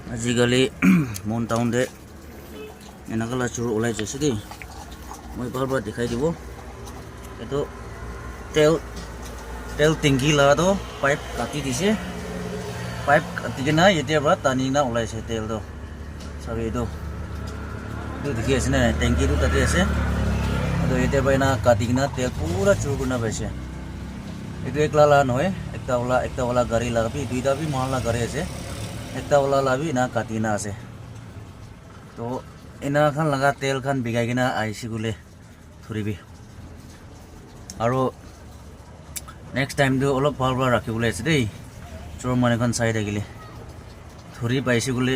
আজিকালি মন টাউনতে এনেকুৱা চোৰ ওলাই যাইছে দেই মই বাৰ দেখাই দিব এইটো তেল টেংকি লগাটো পাইপ কাটি দিছে পাইপ কাটি কিনে এতিয়াৰ পৰা টানি কিনে ওলাইছে তেলটো চাবি এইটো দেখি আছে নে টেংকিটো তাতে আছে এইটো এতিয়াৰ পৰা কাটি কিনে তেল পুৰা চুৰ কৰি পাইছে এইটো একলা লা নহয় একটা ওলা গাড়ী লাগাবি দুইটা বি মহলা গাড়ী আছে একটা ওলা লাবি না কাটি না আছে তো এনা খান লগা তেল খান বিগাই কিনা আহিছে বোলে ধৰিবি আৰু নেক্সট টাইমটো অলপ ভাল ভাল ৰাখিবলৈ আছে দেই চোৰ মানুহখন চাই থাকিলে ধৰি পাইছে বোলে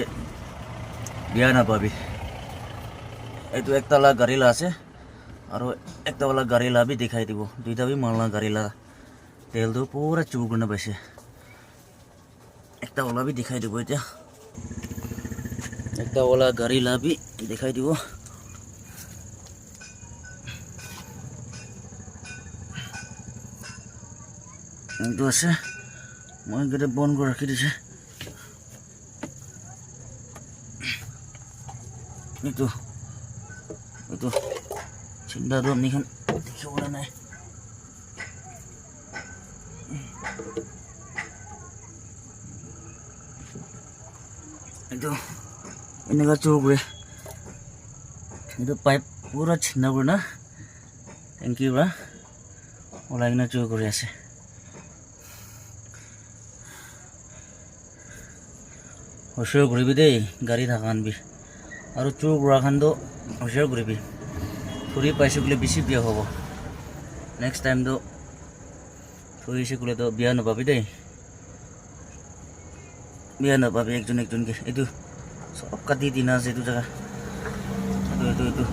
বিয়া নাপাবি এইটো একটালা গাড়ী লা আছে আৰু একটা ওলা গাড়ী লাবি দেখাই দিব দুইটা বি মহলা গাড়ী লা তেলটো পুৰা চুৰ কৰি পাইছে একটা ওলা বি দেখাই দিব এতিয়া একটা ওলা গাড়ী লাবি দেখাই দিব এইটো আছে মই গেটে বন্ধ কৰি ৰাখি দিছে এইটো চিন্তাটো নিখন দেখিবলৈ নাই এইটো এনেকুৱা চুৰ কৰে এইটো পাইপ পুৰা ছিন্না কৰে না টেংকিৰ পৰা ওলাই কিনে চুৰ কৰি আছে হুঁচিয়াৰ কৰিবি দেই গাড়ী থকা আনবি আৰু চুৰ কৰা খানটো হুঁচিয়াৰ কৰিবি ধৰি পাইছে বোলে বেছি বিয়া হ'ব নেক্সট টাইমটো ধৰিছে বোলেতো বিয়া নাপাবি দেই বিয়া নাপাবি একজনকে এইটো সব কাটি দিনা আছে এইটো জেগা এইটো